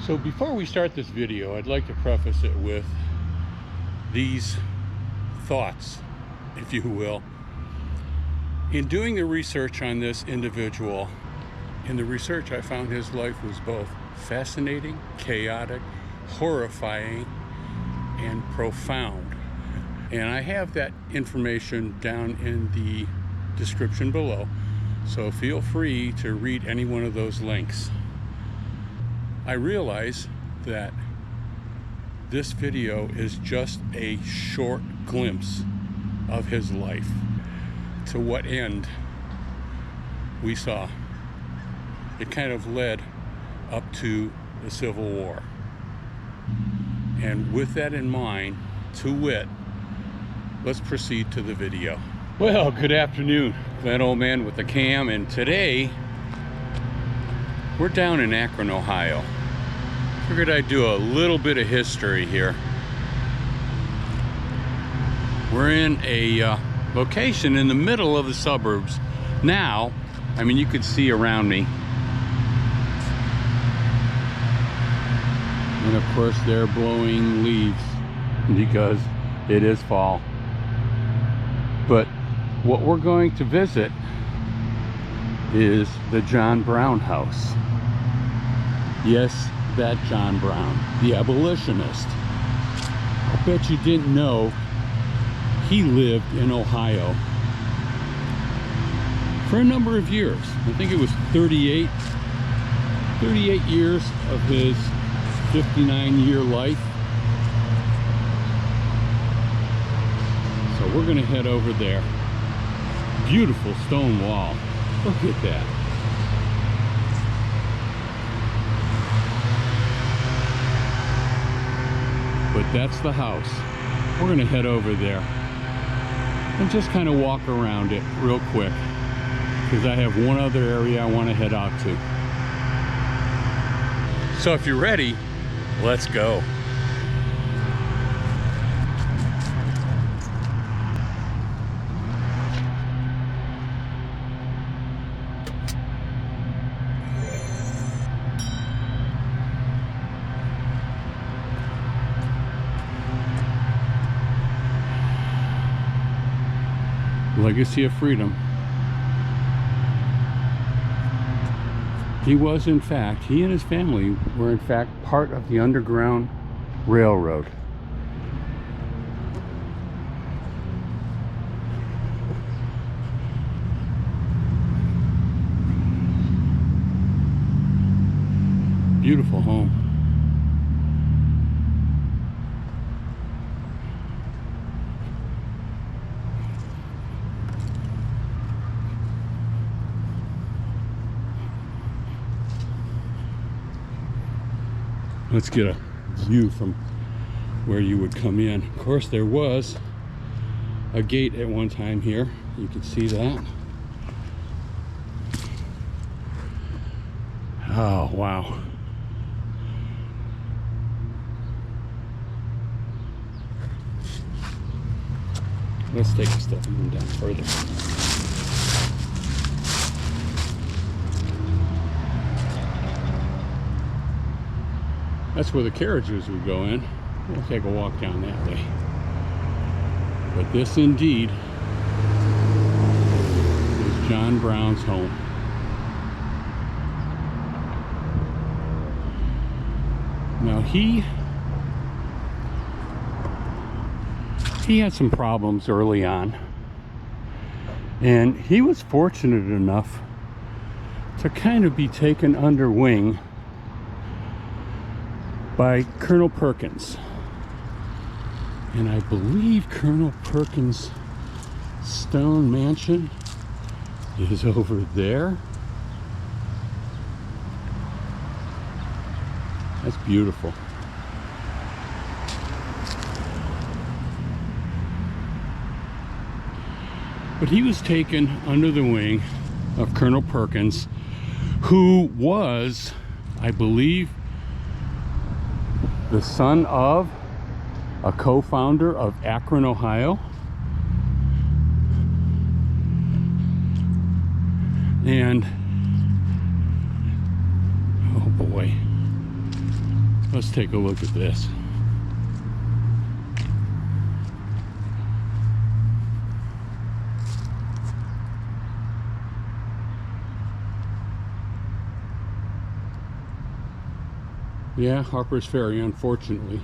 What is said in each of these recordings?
So before we start this video, I'd like to preface it with these thoughts, if you will. In doing the research on this individual, in the research I found his life was both fascinating, chaotic, horrifying, and profound. And I have that information down in the description below, so feel free to read any one of those links. I realize that this video is just a short glimpse of his life. To what end we saw. It kind of led up to the Civil War. And with that in mind, to wit, let's proceed to the video. Well, good afternoon, that old man with the cam, and today we're down in Akron, Ohio. Figured I'd do a little bit of history here. We're in a location in the middle of the suburbs. Now, I mean, you could see around me. And of course, they're blowing leaves because it is fall. But what we're going to visit is the John Brown house. Yes, that John Brown, the abolitionist. I bet you didn't know he lived in Ohio for a number of years. I think it was 38 years of his 59-year life. So we're gonna head over there. Beautiful stone wall. Look at that. But that's the house. We're gonna head over there and just kind of walk around it real quick, because I have one other area I want to head out to. So if you're ready, let's go. Legacy of Freedom. He was, in fact, he and his family were in fact part of the Underground Railroad. Beautiful home. Let's get a view from where you would come in. Of course, there was a gate at one time here. You can see that. Oh, wow. Let's take a step even down further. That's where the carriages would go in. We'll take a walk down that way. But this indeed is John Brown's home. Now he had some problems early on, and he was fortunate enough to kind of be taken under wing by Colonel Perkins. And I believe Colonel Perkins' stone mansion is over there. That's beautiful. But he was taken under the wing of Colonel Perkins, who was, I believe, the son of a co-founder of Akron, Ohio. And oh boy, Let's take a look at this. Yeah, Harper's Ferry, unfortunately.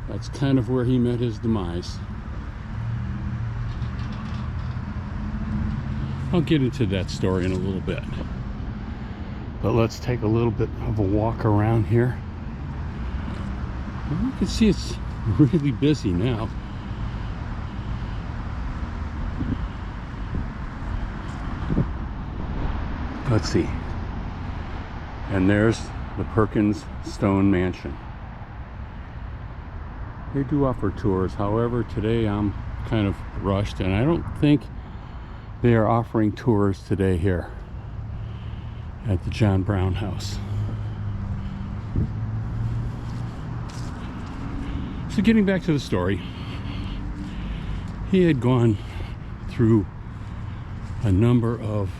That's kind of where he met his demise. I'll get into that story in a little bit. But let's take a little bit of a walk around here. And you can see it's really busy now. Let's see. And there's the Perkins Stone Mansion. They do offer tours. However, today I'm kind of rushed and I don't think they are offering tours today here at the John Brown house. So getting back to the story, he had gone through a number of,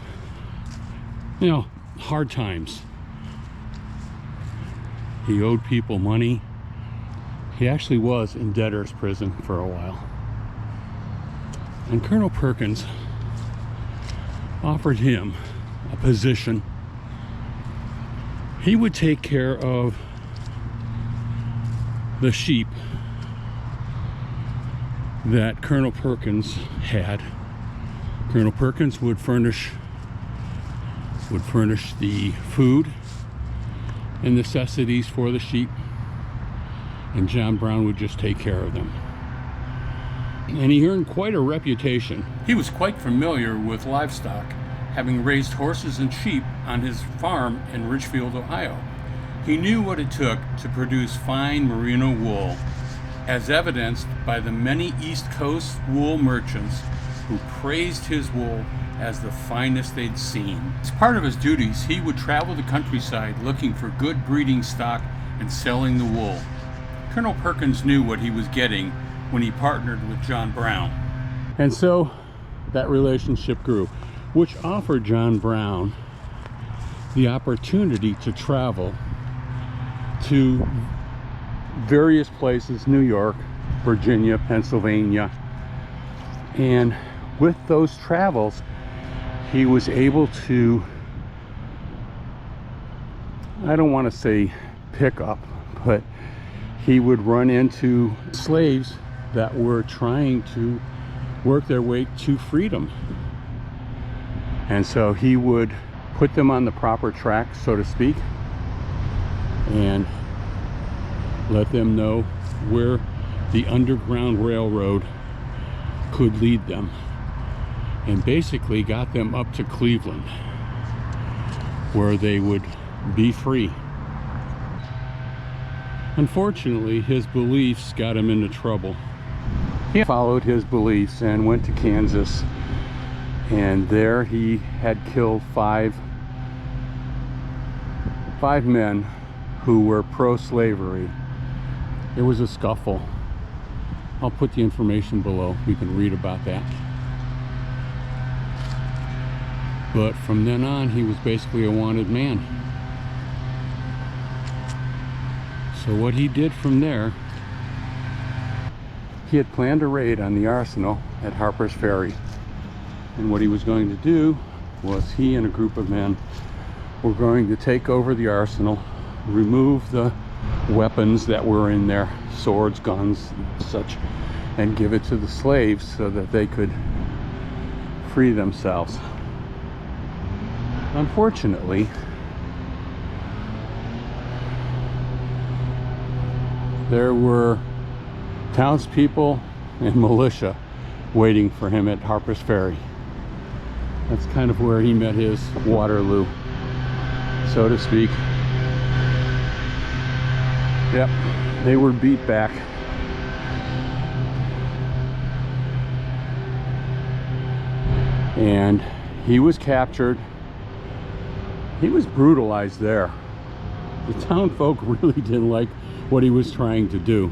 hard times. He owed people money. He actually was in debtor's prison for a while. And Colonel Perkins offered him a position. He would take care of the sheep that Colonel Perkins had. Colonel Perkins would furnish the food and necessities for the sheep, and John Brown would just take care of them. And he earned quite a reputation. He was quite familiar with livestock, having raised horses and sheep on his farm in Ridgefield, Ohio. He knew what it took to produce fine merino wool, as evidenced by the many East Coast wool merchants who praised his wool as the finest they'd seen. As part of his duties, he would travel the countryside looking for good breeding stock and selling the wool. Colonel Perkins knew what he was getting when he partnered with John Brown. And so that relationship grew, which offered John Brown the opportunity to travel to various places, New York, Virginia, Pennsylvania. And with those travels, he was able to, I don't want to say pick up, but he would run into slaves that were trying to work their way to freedom. And so he would put them on the proper track, so to speak, and let them know where the Underground Railroad could lead them, and basically got them up to Cleveland, where they would be free. Unfortunately, his beliefs got him into trouble. He followed his beliefs and went to Kansas, and there he had killed five men who were pro-slavery. It was a scuffle. I'll put the information below. You can read about that. But from then on, he was basically a wanted man. So what he did from there, he had planned a raid on the arsenal at Harper's Ferry. And what he was going to do was he and a group of men were going to take over the arsenal, remove the weapons that were in there, swords, guns, such, and give it to the slaves so that they could free themselves. Unfortunately, there were townspeople and militia waiting for him at Harper's Ferry. That's kind of where he met his Waterloo, so to speak. Yep, they were beat back. And he was captured. He was brutalized there. The town folk really didn't like what he was trying to do.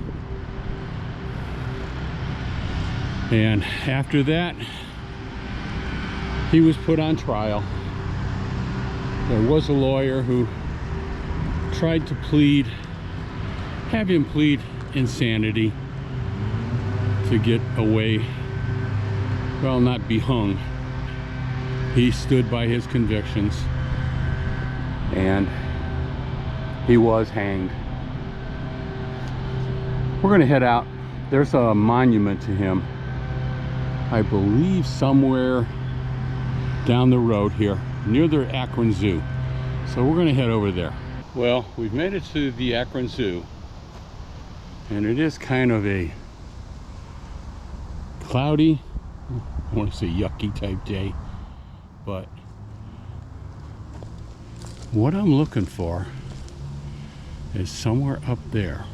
And after that, he was put on trial. There was a lawyer who tried to have him plead insanity to get away, well, not be hung. He stood by his convictions, and he was hanged. We're gonna head out. There's a monument to him, I believe somewhere down the road here, near the Akron Zoo. So we're gonna head over there. Well, we've made it to the Akron Zoo, and it is kind of a cloudy, I want to say yucky type day, but what I'm looking for is somewhere up there.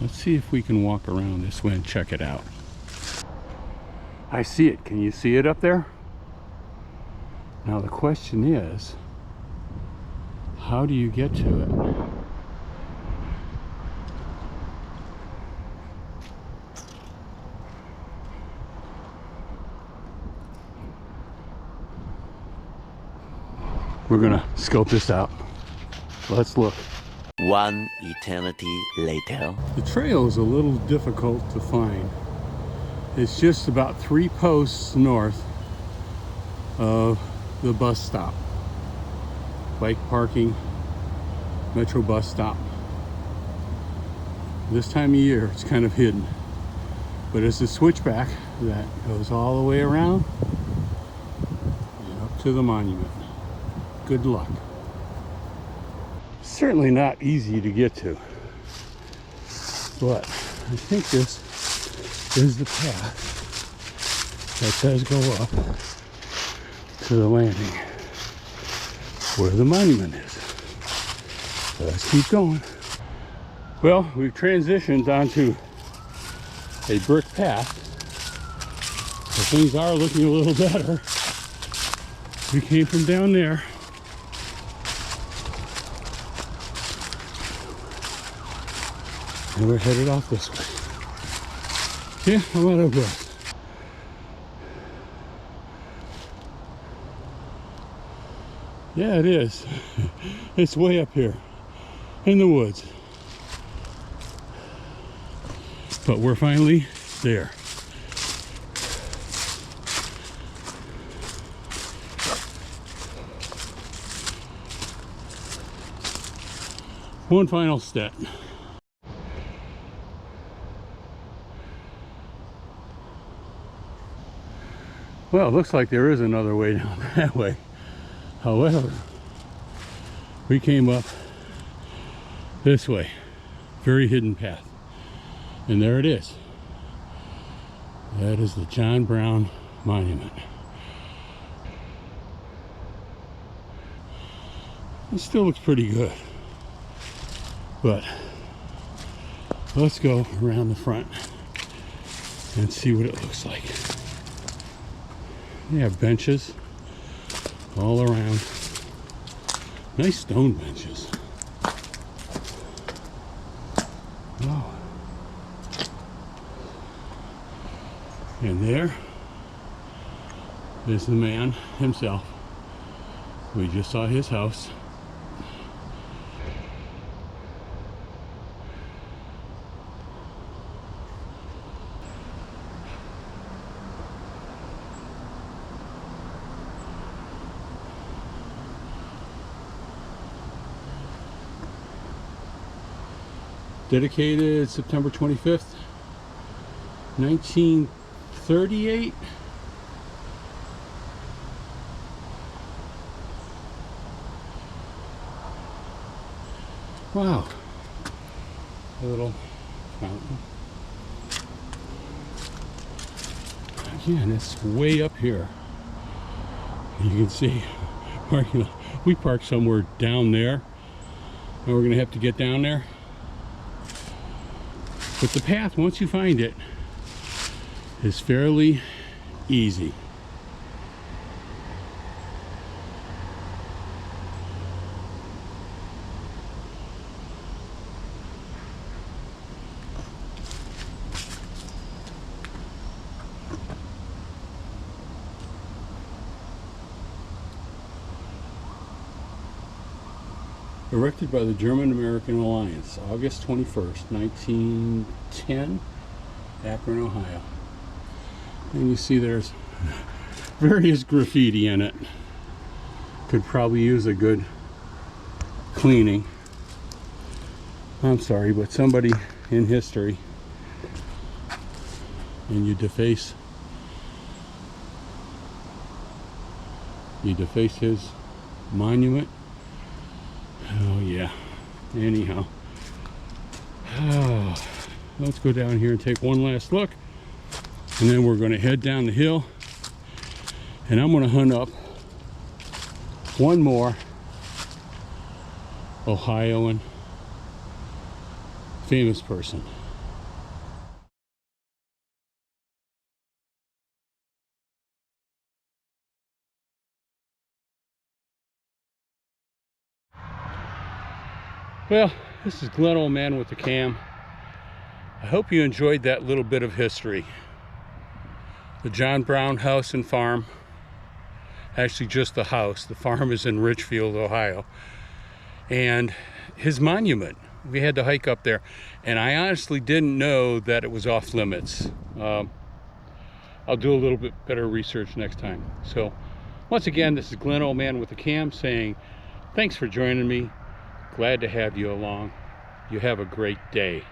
Let's see if we can walk around this way and check it out. I see it. Can you see it up there? Now the question is, how do you get to it? We're gonna scope this out. Let's look. One eternity later. The trail is a little difficult to find. It's just about 3 posts north of the bus stop. Bike parking, metro bus stop. This time of year it's kind of hidden, but it's a switchback that goes all the way around and up to the monument. Good luck. Certainly not easy to get to, but I think this is the path that does go up to the landing where the monument is. So let's keep going. Well, we've transitioned onto a brick path, so things are looking a little better. We came from down there. And we're headed off this way. Yeah, I'm out of breath. Yeah, it is. It's way up here in the woods. But we're finally there. One final step. Well, it looks like there is another way down that way. However, we came up this way. Very hidden path. And there it is. That is the John Brown Monument. It still looks pretty good. But let's go around the front and see what it looks like. They have benches all around. Nice stone benches. Wow. And there is the man himself. We just saw his house. Dedicated September 25th, 1938. Wow. A little fountain. Again, it's way up here. You can see we parked somewhere down there, and we're gonna have to get down there. But the path, once you find it, is fairly easy. Erected by the German-American Alliance, August 21st, 1910, Akron, Ohio. And you see there's various graffiti in it. Could probably use a good cleaning. I'm sorry, but somebody in history, and you deface his monument. Oh yeah. Anyhow, let's go down here and take one last look, and then we're going to head down the hill, and I'm going to hunt up one more Ohioan famous person. Well, this is Glenn, old man with the cam. I hope you enjoyed that little bit of history. The John Brown house and farm. Actually, just the house. The farm is in Richfield, Ohio. And his monument. We had to hike up there. And I honestly didn't know that it was off limits. I'll do a little bit better research next time. So, once again, this is Glenn, old man with the cam, saying thanks for joining me. Glad to have you along. You have a great day.